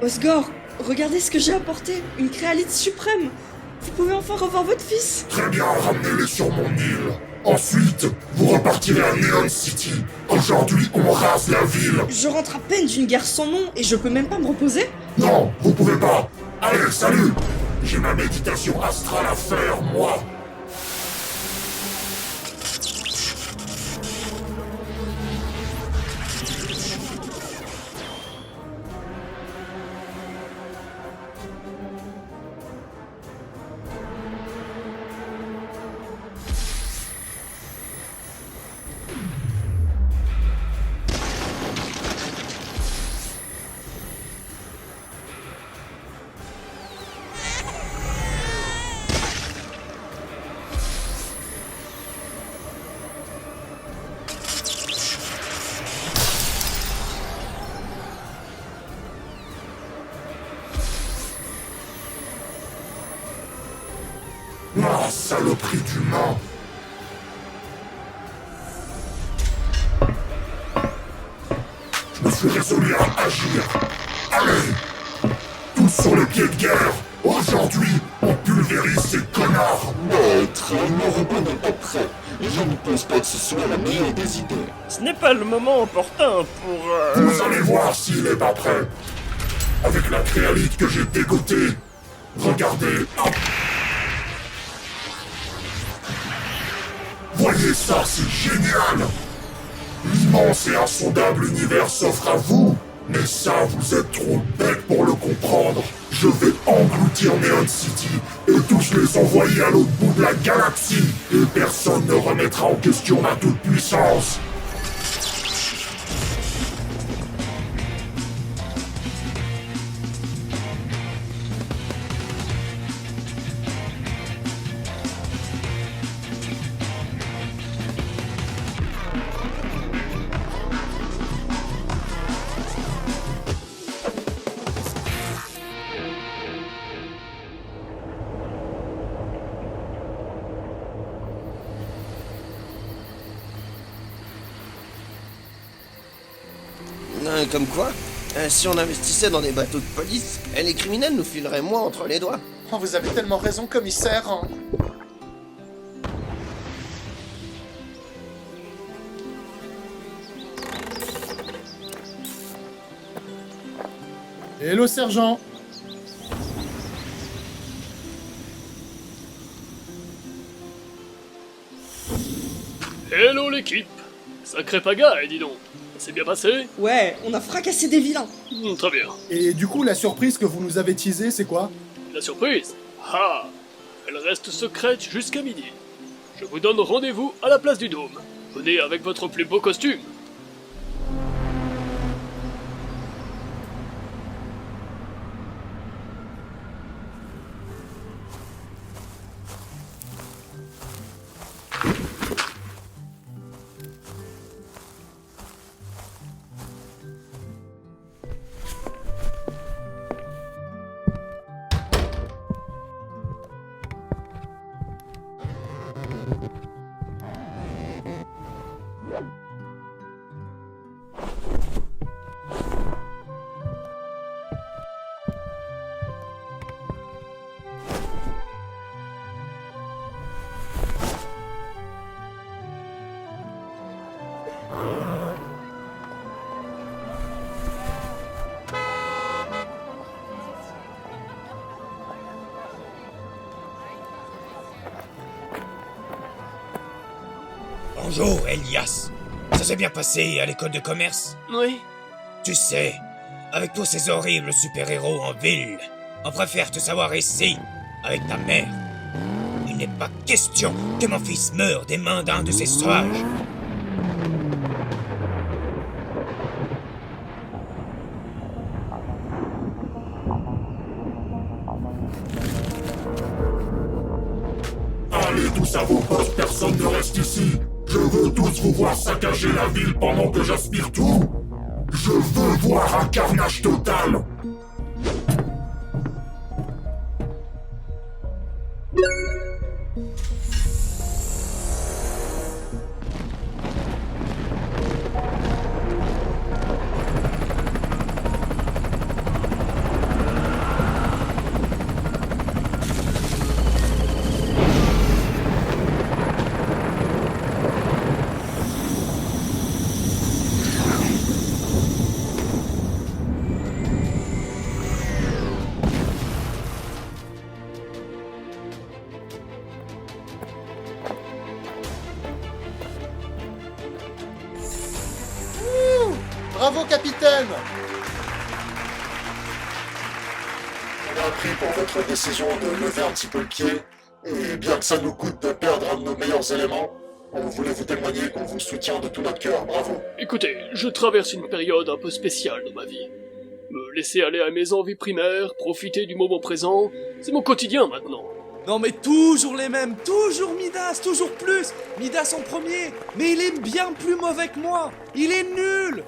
Osgore, regardez ce que j'ai apporté, une créalite suprême. Vous pouvez enfin revoir votre fils. Très bien, ramenez-les sur mon île. Ensuite, vous repartirez à Neon City. Aujourd'hui, on rase la ville. Je rentre à peine d'une guerre sans nom et je peux même pas me reposer. Non, vous pouvez pas. Allez, salut. J'ai ma méditation astrale à faire, moi. Ah, saloperie d'humain. Je me suis résolu à agir. Allez, tous sur les pieds de guerre. Aujourd'hui, on pulvérise ces connards. Maître, mon repas n'est pas prêt. Je ne pense pas que ce soit la meilleure des idées. Ce n'est pas le moment opportun pour... Vous allez voir s'il est pas prêt. Avec la créalite que j'ai dégotée. Regardez, hop. Voyez ça, c'est génial. L'immense et insondable univers s'offre à vous. Mais ça, vous êtes trop bêtes pour le comprendre. Je vais engloutir Neon City et tous les envoyer à l'autre bout de la galaxie. Et personne ne remettra en question ma toute-puissance. Comme quoi, si on investissait dans des bateaux de police, les criminels nous fileraient moins entre les doigts. Oh, vous avez tellement raison, commissaire. Hello, sergent. Hello l'équipe. Sacré pagaille, dis donc. Ça s'est bien passé? Ouais, on a fracassé des vilains. Très bien. Et du coup, la surprise que vous nous avez teasée, c'est quoi? La surprise? Ah, elle reste secrète jusqu'à midi. Je vous donne rendez-vous à la place du Dôme. Venez avec votre plus beau costume. Bonjour, Elias. Ça s'est bien passé à l'école de commerce? Oui. Tu sais, avec tous ces horribles super-héros en ville, on préfère te savoir ici, avec ta mère. Il n'est pas question que mon fils meure des mains d'un de ces sauvages. Allez tous à vos postes, personne ne reste ici. Je veux tous vous voir saccager la ville pendant que j'aspire tout. Je veux voir un carnage total. Bravo, capitaine! On a appris pour votre décision de lever un petit peu le pied, et bien que ça nous coûte de perdre un de nos meilleurs éléments, on voulait vous témoigner qu'on vous soutient de tout notre cœur, bravo. Écoutez, je traverse une période un peu spéciale dans ma vie. Me laisser aller à mes envies primaires, profiter du moment présent, c'est mon quotidien maintenant. Non mais toujours les mêmes, toujours Midas, toujours plus. Midas en premier, mais il est bien plus mauvais que moi. Il est nul.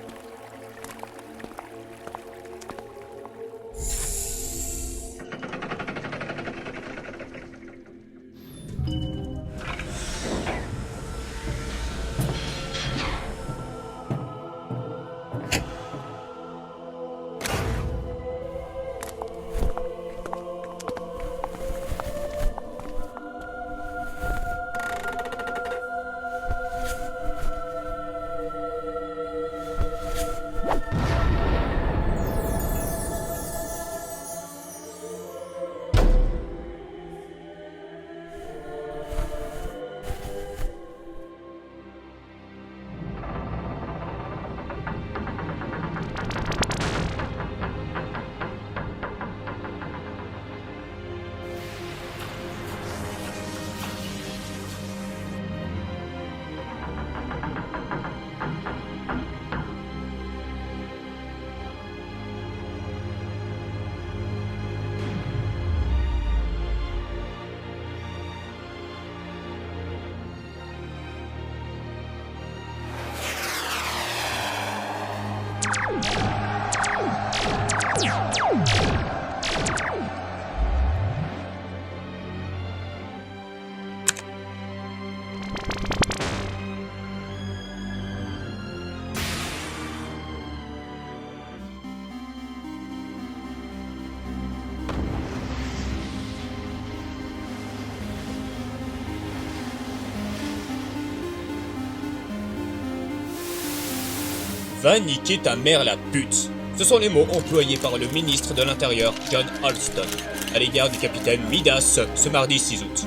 Va niquer ta mère la pute. Ce sont les mots employés par le ministre de l'Intérieur, John Alston, à l'égard du capitaine Midas ce mardi 6 août.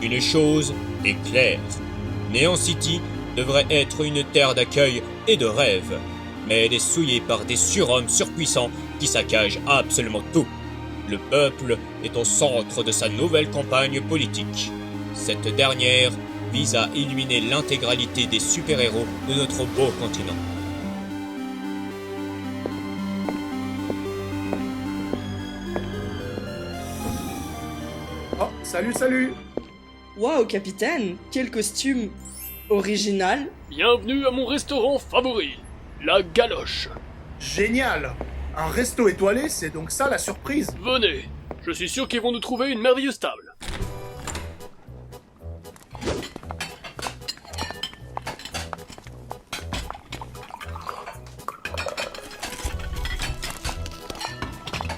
Une chose est claire. Neon City devrait être une terre d'accueil et de rêve, mais elle est souillée par des surhommes surpuissants qui saccagent absolument tout. Le peuple est au centre de sa nouvelle campagne politique. Cette dernière vise à éliminer l'intégralité des super-héros de notre beau continent. Oh, salut. Waouh, capitaine, quel costume original. Bienvenue à mon restaurant favori, la Galoche. Génial. Un resto étoilé, c'est donc ça la surprise. Venez, je suis sûr qu'ils vont nous trouver une merveilleuse table.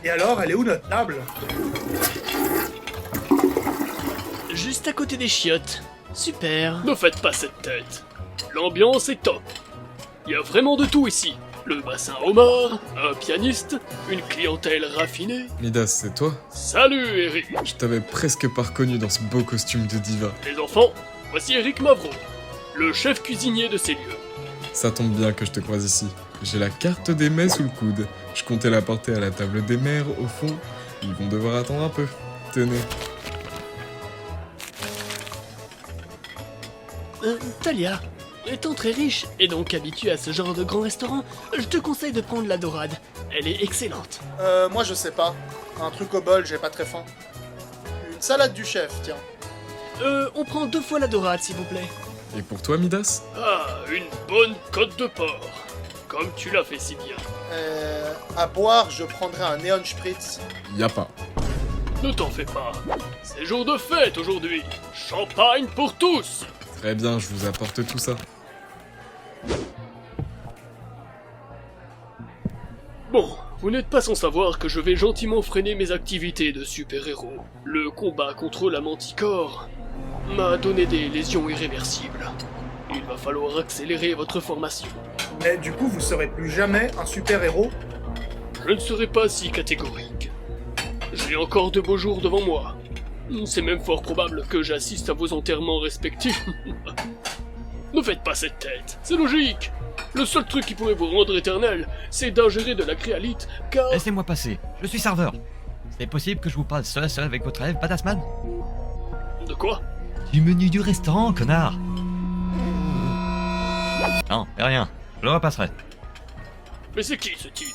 Et alors, elle est où notre table? Juste à côté des chiottes. Super. Ne faites pas cette tête. L'ambiance est top. Il y a vraiment de tout ici. Le bassin homard, un pianiste, une clientèle raffinée. Midas, c'est toi? Salut Eric. Je t'avais presque pas reconnu dans ce beau costume de diva. Les enfants, voici Eric Mavro, le chef cuisinier de ces lieux. Ça tombe bien que je te croise ici. J'ai la carte des mets sous le coude. Je comptais la porter à la table des mères, au fond. Ils vont devoir attendre un peu. Tenez. Talia, étant très riche et donc habituée à ce genre de grand restaurant, je te conseille de prendre la dorade. Elle est excellente. Moi je sais pas. Un truc au bol, j'ai pas très faim. Une salade du chef, tiens. On prend 2 fois la dorade, s'il vous plaît. Et pour toi, Midas? Ah, une bonne côte de porc. Comme tu l'as fait si bien. À boire, je prendrai un Neon Spritz. Y a pas. Ne t'en fais pas. C'est jour de fête aujourd'hui. Champagne pour tous. Très bien, je vous apporte tout ça. Bon, vous n'êtes pas sans savoir que je vais gentiment freiner mes activités de super-héros. Le combat contre la Manticore m'a donné des lésions irréversibles. Il va falloir accélérer votre formation. Mais du coup, vous serez plus jamais un super-héros? Je ne serai pas si catégorique. J'ai encore de beaux jours devant moi. C'est même fort probable que j'assiste à vos enterrements respectifs. Ne faites pas cette tête, c'est logique. Le seul truc qui pourrait vous rendre éternel, c'est d'ingérer de la créalite, car... Laissez-moi passer, je suis serveur. C'est possible que je vous parle seul à seul avec votre élève, Badassman? De quoi? Du menu du restaurant, connard. Non, rien, je le repasserai. Mais c'est qui ce type?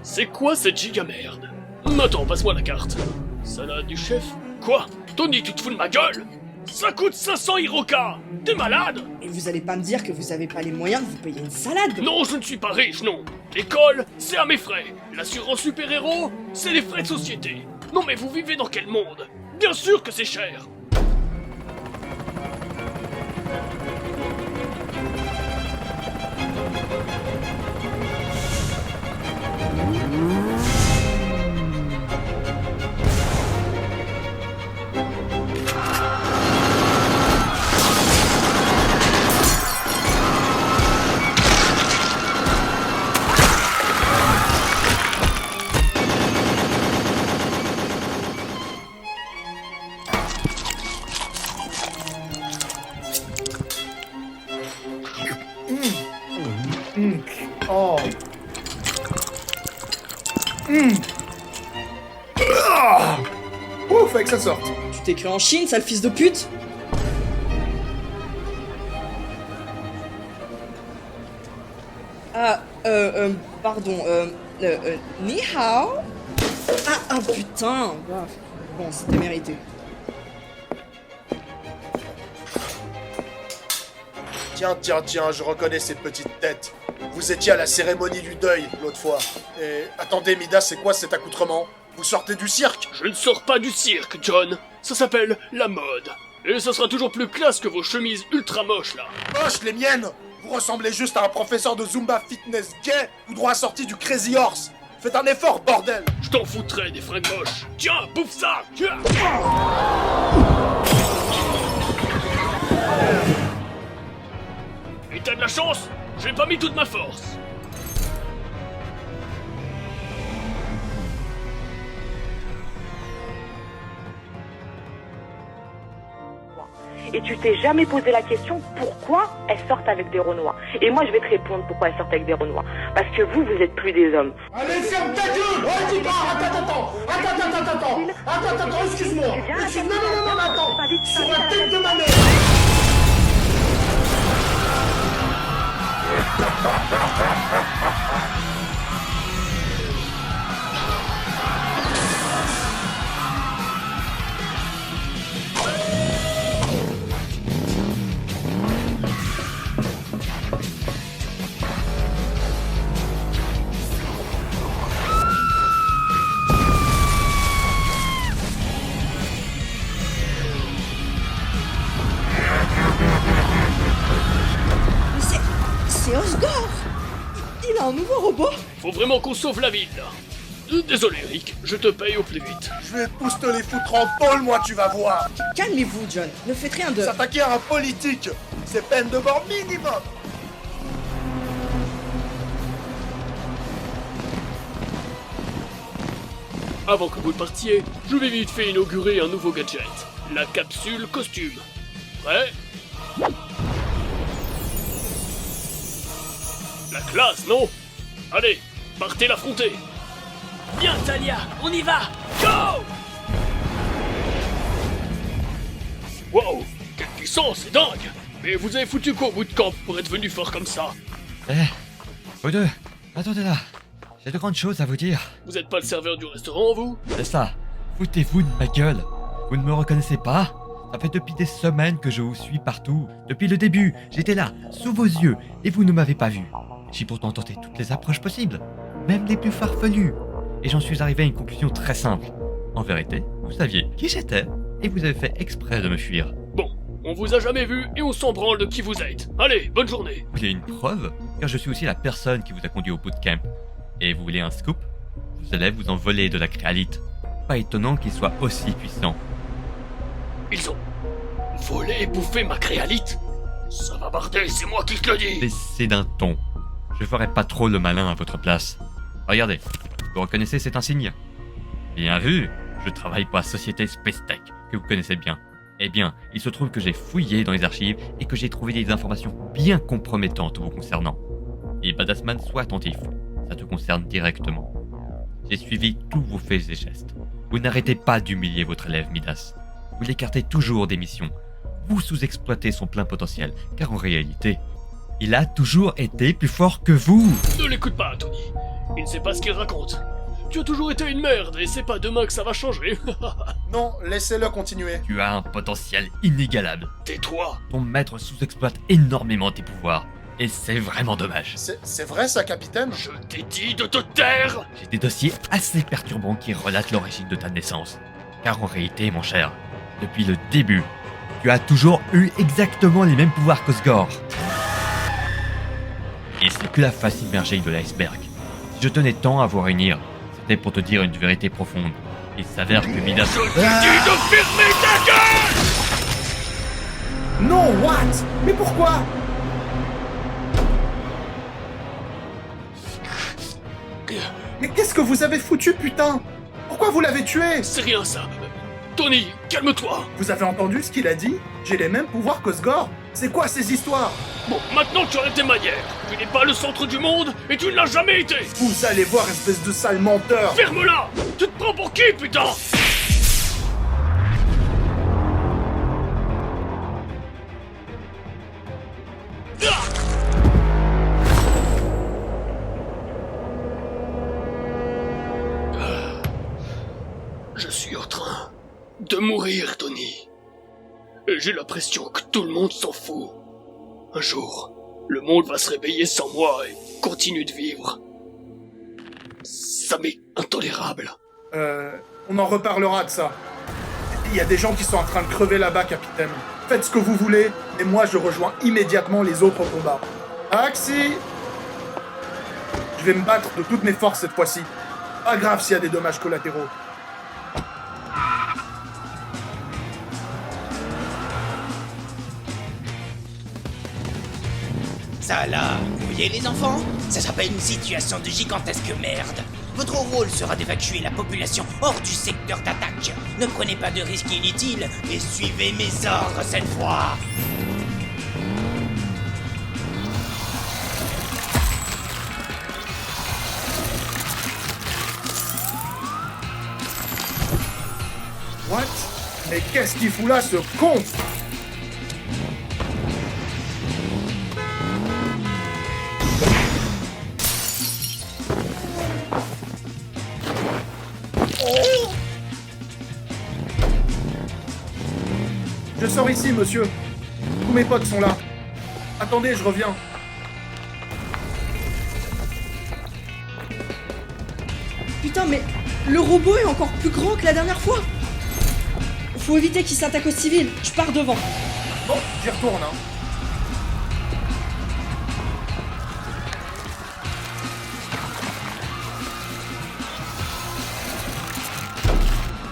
C'est quoi cette giga merde? Attends, passe-moi la carte. Salade du chef? Quoi? Tony, tu te fous de ma gueule? Ça coûte 500 Hiroka! T'es malade? Et vous allez pas me dire que vous avez pas les moyens de vous payer une salade? Non, je ne suis pas riche, non. L'école, c'est à mes frais. L'assurance super-héros, c'est les frais de société. Non mais vous vivez dans quel monde? Bien sûr que c'est cher. Oh. Ouf, fallait que ça sorte. Tu t'es cru en Chine, sale fils de pute? Ah, pardon, ni hao? Ah, putain. Bon, c'était mérité. Tiens, je reconnais ces petites têtes. Vous étiez à la cérémonie du deuil l'autre fois. Et attendez, Midas, c'est quoi cet accoutrement? Vous sortez du cirque? Je ne sors pas du cirque, John. Ça s'appelle la mode. Et ça sera toujours plus classe que vos chemises ultra moches, là. Moche, les miennes! Vous ressemblez juste à un professeur de Zumba fitness gay, tout droit sorti du Crazy Horse. Faites un effort, bordel! Je t'en foutrais des fringues moches. Tiens, bouffe ça! Tiens. Et t'as de la chance? J'ai pas mis toute ma force. Et tu t'es jamais posé la question pourquoi elles sortent avec des Renois. Et moi je vais te répondre pourquoi elles sortent avec des Renois. Parce que vous êtes plus des hommes. Allez, ferme ta gueule! Oh, dis pas! Attends, excuse-moi! Non, attends! Sur la tête de ma mère! C'est Osgore! Il a un nouveau robot! Faut vraiment qu'on sauve la ville, là. Désolé, Rick, je te paye au plus vite. Je vais tous te les foutre en tôle, moi, tu vas voir! Calmez-vous, John. Ne faites rien de... S'attaquer à un politique, c'est peine de mort minimum! Avant que vous partiez, je vais vite fait inaugurer un nouveau gadget. La capsule costume. Prêt? La classe, non? Allez, partez l'affronter. Bien, Talia, on y va! Go! Wow, quelle puissance, c'est dingue! Mais vous avez foutu quoi au bootcamp pour être venu fort comme ça? Vous deux, attendez là. J'ai de grandes choses à vous dire. Vous êtes pas le serveur du restaurant, vous? C'est ça. Foutez-vous de ma gueule. Vous ne me reconnaissez pas? Ça fait depuis des semaines que je vous suis partout. Depuis le début, j'étais là, sous vos yeux, et vous ne m'avez pas vu. J'ai pourtant tenté toutes les approches possibles, même les plus farfelues. Et j'en suis arrivé à une conclusion très simple. En vérité, vous saviez qui j'étais, et vous avez fait exprès de me fuir. Bon, on vous a jamais vu et on s'en branle de qui vous êtes. Allez, bonne journée. Vous voulez une preuve? Car je suis aussi la personne qui vous a conduit au bootcamp. Et vous voulez un scoop? Vous allez vous en voler de la créalite. pas étonnant qu'il soit aussi puissant. Ils ont volé et bouffé ma créalite. Ça va barder, c'est moi qui te le dis. Laissez d'un ton. Je ferai pas trop le malin à votre place. Regardez, vous reconnaissez cet insigne? Bien vu, je travaille pour la société Spacetech, que vous connaissez bien. Eh bien, il se trouve que j'ai fouillé dans les archives et que j'ai trouvé des informations bien compromettantes vous concernant. Et Badassman, sois attentif, ça te concerne directement. J'ai suivi tous vos faits et gestes. Vous n'arrêtez pas d'humilier votre élève, Midas. Vous l'écartez toujours des missions. Vous sous-exploitez son plein potentiel, car en réalité, il a toujours été plus fort que vous. Ne l'écoute pas, Tony. Il ne sait pas ce qu'il raconte. Tu as toujours été une merde et c'est pas demain que ça va changer. Non, laissez-le continuer. Tu as un potentiel inégalable. Tais-toi. Ton maître sous-exploite énormément tes pouvoirs. Et c'est vraiment dommage. C'est vrai ça, capitaine? Je t'ai dit de te taire. J'ai des dossiers assez perturbants qui relatent l'origine de ta naissance. Car en réalité, mon cher, depuis le début, tu as toujours eu exactement les mêmes pouvoirs qu'Osgore. Et c'est que la face immergée de l'iceberg. Si je tenais tant à vous réunir, c'était pour te dire une vérité profonde. Il s'avère que Midas... Je te dis de fermer ta gueule. Non, what? Mais pourquoi? Mais qu'est-ce que vous avez foutu, putain? Pourquoi vous l'avez tué? C'est rien ça. Tony, calme-toi. Vous avez entendu ce qu'il a dit? J'ai les mêmes pouvoirs qu'Osgore. C'est quoi ces histoires? Bon, maintenant tu arrêtes tes manières. Tu n'es pas le centre du monde et tu ne l'as jamais été. Vous allez voir, espèce de sale menteur. Ferme-la. Tu te prends pour qui, putain? Je suis en train de mourir, Tony. Et j'ai l'impression que tout le monde s'en fout. Un jour, le monde va se réveiller sans moi et continue de vivre. Ça m'est intolérable. On en reparlera de ça. Il y a des gens qui sont en train de crever là-bas, capitaine. Faites ce que vous voulez, et moi je rejoins immédiatement les autres au combat. Axi! Je vais me battre de toutes mes forces cette fois-ci. Pas grave s'il y a des dommages collatéraux. Ça là, vous voyez les enfants? Ça s'appelle une situation de gigantesque merde. Votre rôle sera d'évacuer la population hors du secteur d'attaque. Ne prenez pas de risques inutiles et suivez mes ordres cette fois. What? Mais qu'est-ce qu'il fout là, ce con? Je sors ici, monsieur. Tous mes potes sont là. Attendez, je reviens. Putain, mais le robot est encore plus grand que la dernière fois. Faut éviter qu'il s'attaque aux civils. Je pars devant. Bon, j'y retourne, hein.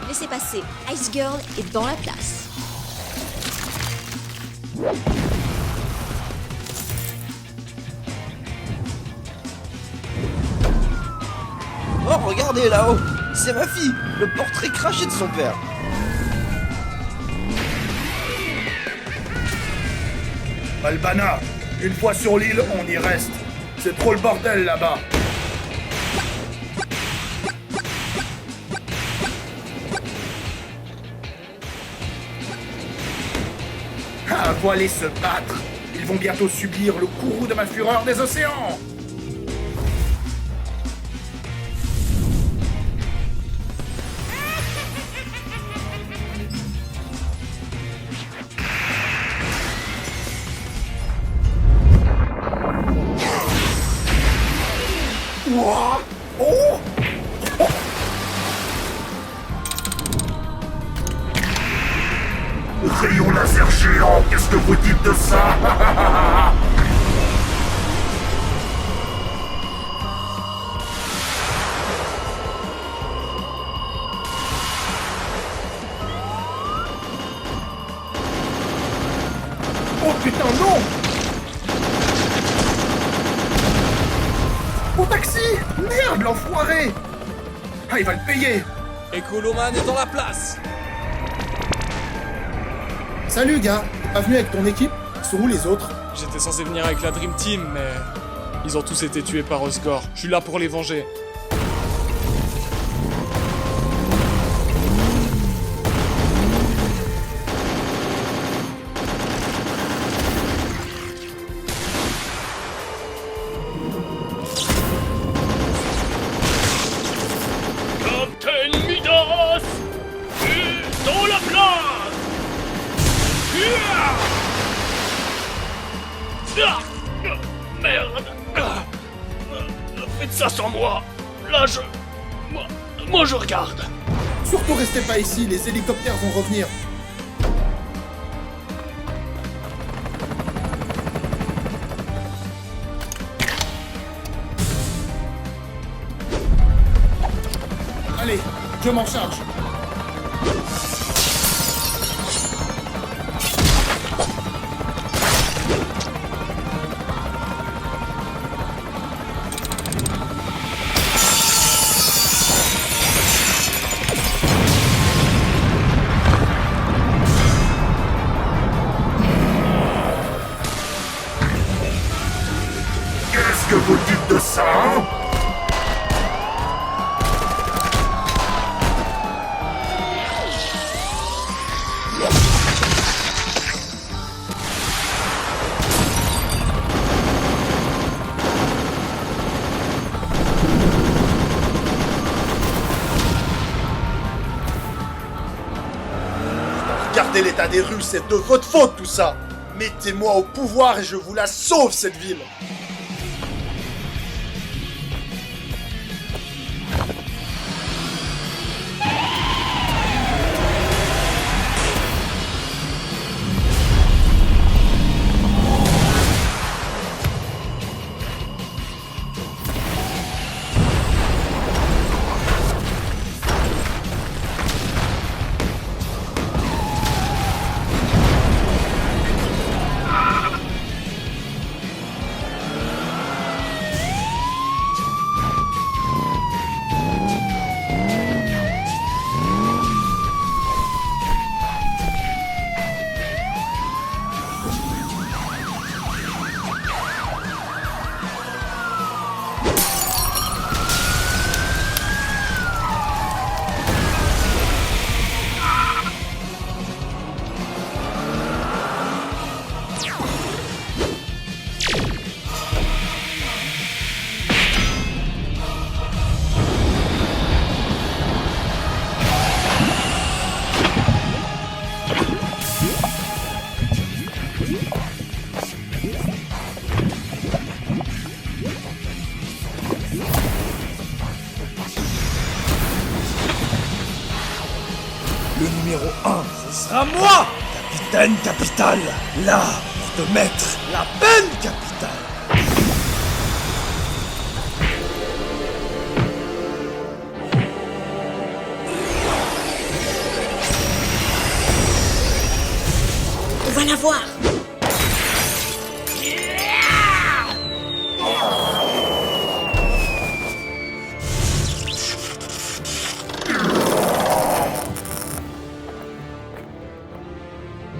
Laissez passer. Ice Girl est dans la place. Oh, regardez là-haut. C'est ma fille. Le portrait craché de son père. Albana, une fois sur l'île, on y reste. C'est trop le bordel là-bas. Ah, faut aller se battre. Ils vont bientôt subir le courroux de ma fureur des océans. Ouah. Oh. Rayon laser géant, qu'est-ce que vous dites de ça? Merde, l'enfoiré! Ah, il va le payer! Ecoloman est dans la place. Salut, gars! T'es pas venu avec ton équipe? Ils sont où les autres? J'étais censé venir avec la Dream Team, mais... ils ont tous été tués par Osgore. Je suis là pour les venger. Captain Midas est dans la place. Merde. Faites ça sans moi. Là, Moi, je regarde. Surtout restez pas ici, les hélicoptères vont revenir. Allez, je m'en charge. Qu'est-ce que vous dites de ça, hein? Regardez l'état des rues, c'est de votre faute tout ça. Mettez-moi au pouvoir et je vous la sauve cette ville. Le numéro 1, ce sera moi, Capitaine Capital, là pour te mettre la peine capitale. On va la voir.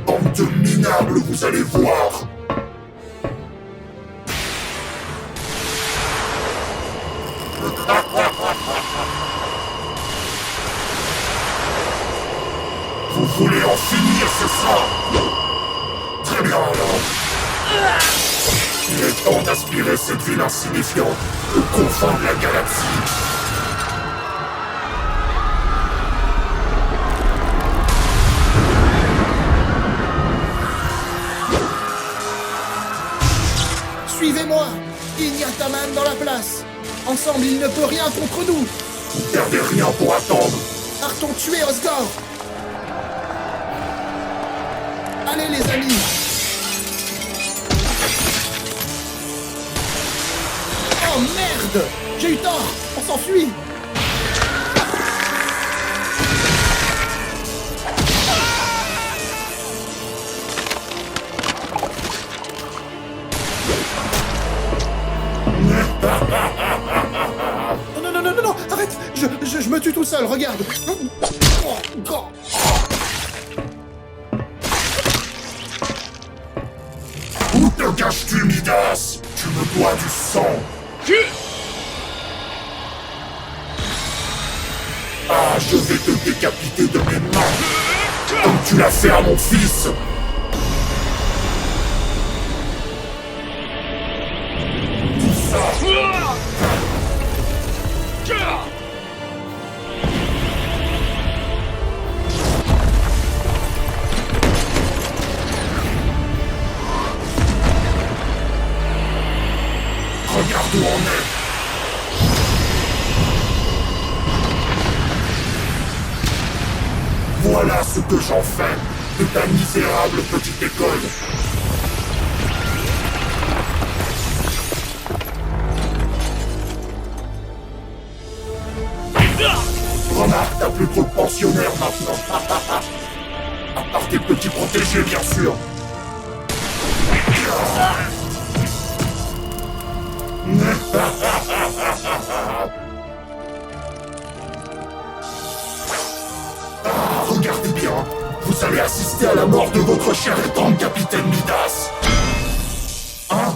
Bande de minables, vous allez voir. Vous voulez en finir, c'est ça? Très bien alors. Il est temps d'aspirer cette ville insignifiante aux confins de la galaxie. Suivez-moi! Il y a Taman dans la place! Ensemble, il ne peut rien contre nous! Vous perdez rien pour attendre. Partons tuer Osgore! Allez les amis! Oh merde! J'ai eu tort! On s'enfuit! Je me tue tout seul, regarde. Où te caches-tu, Midas? Tu me dois du sang. Ah, je vais te décapiter de mes mains, comme tu l'as fait à mon fils. Tout ça. Regarde où on est. Voilà ce que j'en fais de ta misérable petite école. Remarque, t'as plus trop de pensionnaires maintenant. À part tes petits protégés, bien sûr. Regardez bien, vous allez assister à la mort de votre cher et tendre capitaine Midas. Hein?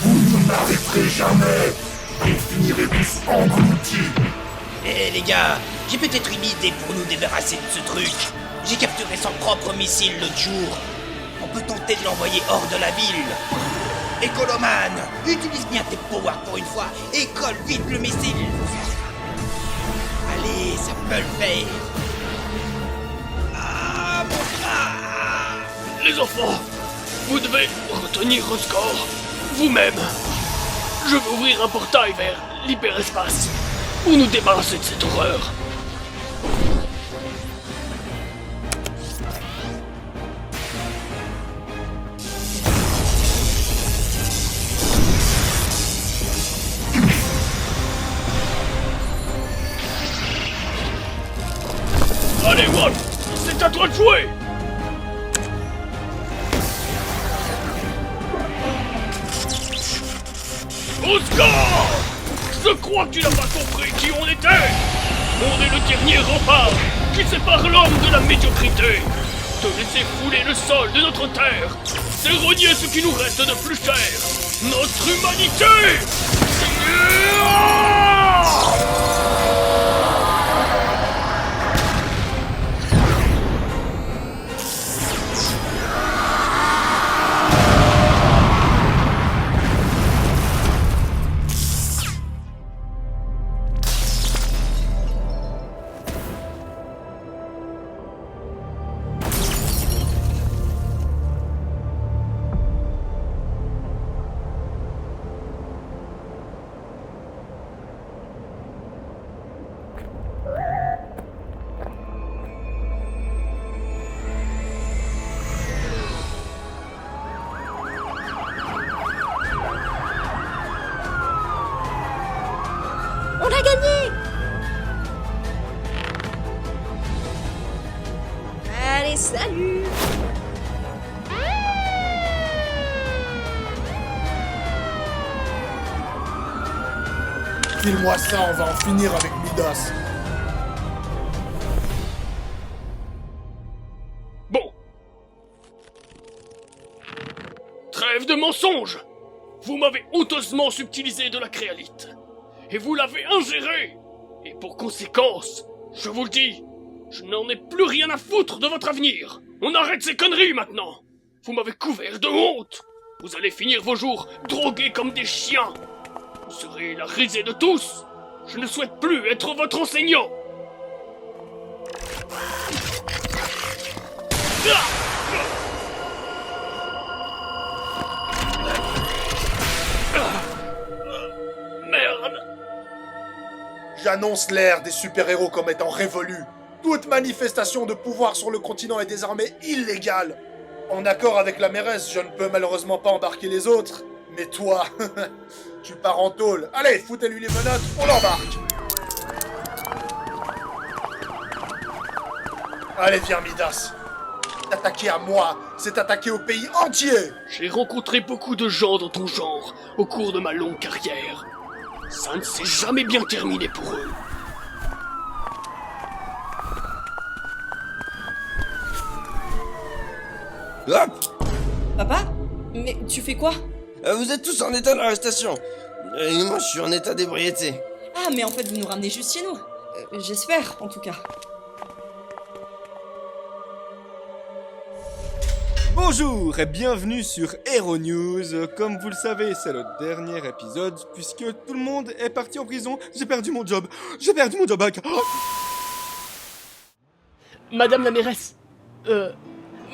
Vous ne m'arrêterez jamais. Vous finirez tous engloutis. Eh les gars, j'ai peut-être une idée pour nous débarrasser de ce truc. J'ai capturé son propre missile l'autre jour. On peut tenter de l'envoyer hors de la ville. Écoloman, utilise bien tes pouvoirs pour une fois et colle vite le missile. Allez, ça peut le faire. Ah, mon bras. Les enfants, vous devez retenir au score vous-même. Je veux ouvrir un portail vers l'hyperespace pour nous débarrasser de cette horreur. Allez, Wolf, c'est à toi de jouer. Oscar! Je crois que tu n'as pas compris qui on était! On est le dernier rempart qui sépare l'homme de la médiocrité! Te laisser fouler le sol de notre terre, c'est renier ce qui nous reste de plus cher! Notre humanité! On a gagné! Allez, salut! File-moi ça, on va en finir avec Midas. Bon. Trêve de mensonges! Vous m'avez honteusement subtilisé de la créalite. Et vous l'avez ingéré. Et pour conséquence, je vous le dis, je n'en ai plus rien à foutre de votre avenir. On arrête ces conneries maintenant. Vous m'avez couvert de honte. Vous allez finir vos jours drogués comme des chiens. Vous serez la risée de tous. Je ne souhaite plus être votre enseignant. Merde. J'annonce l'ère des super-héros comme étant révolue. Toute manifestation de pouvoir sur le continent est désormais illégale. En accord avec la mairesse, je ne peux malheureusement pas embarquer les autres. Mais toi, tu pars en tôle. Allez, foutez-lui les menottes, on l'embarque. Allez, viens, Midas. T'attaquer à moi, c'est attaquer au pays entier. J'ai rencontré beaucoup de gens dans ton genre au cours de ma longue carrière. Ça ne s'est jamais bien terminé pour eux. Hop! Papa? Mais tu fais quoi? Vous êtes tous en état d'arrestation. Et moi, je suis en état d'ébriété. Ah, mais en fait, vous nous ramenez juste chez nous. J'espère, en tout cas. Bonjour et bienvenue sur Hero News. Comme vous le savez, c'est le dernier épisode puisque tout le monde est parti en prison. J'ai perdu mon job. Madame la mairesse,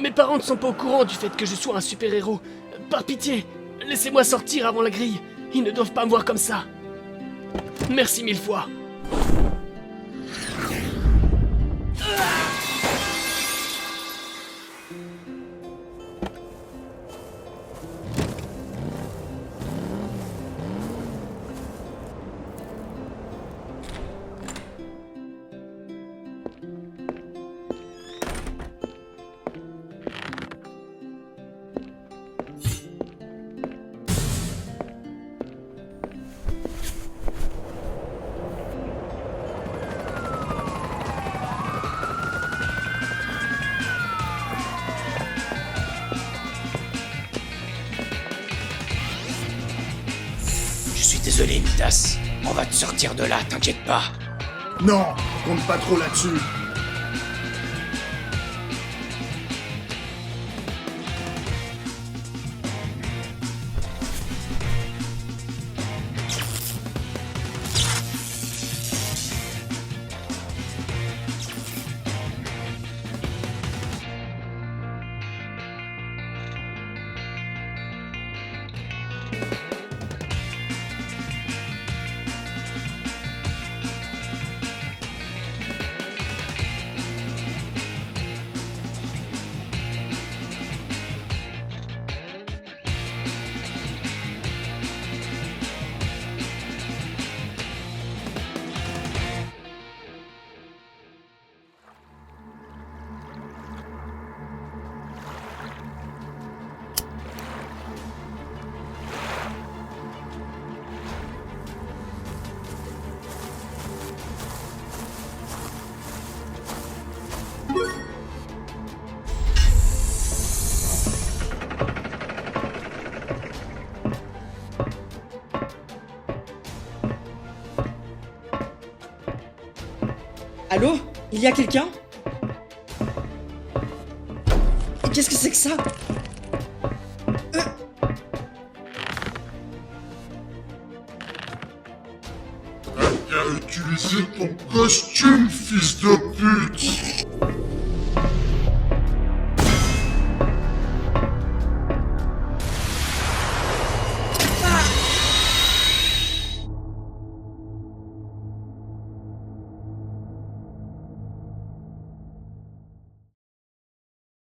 mes parents ne sont pas au courant du fait que je sois un super-héros. Par pitié, laissez-moi sortir avant la grille. Ils ne doivent pas me voir comme ça. Merci 1000 fois. Je suis désolé, Midas. On va te sortir de là, t'inquiète pas. Non, compte pas trop là-dessus. Allô? Il y a quelqu'un? Qu'est-ce que c'est que ça? T'as bien utilisé ton costume, fils de pute!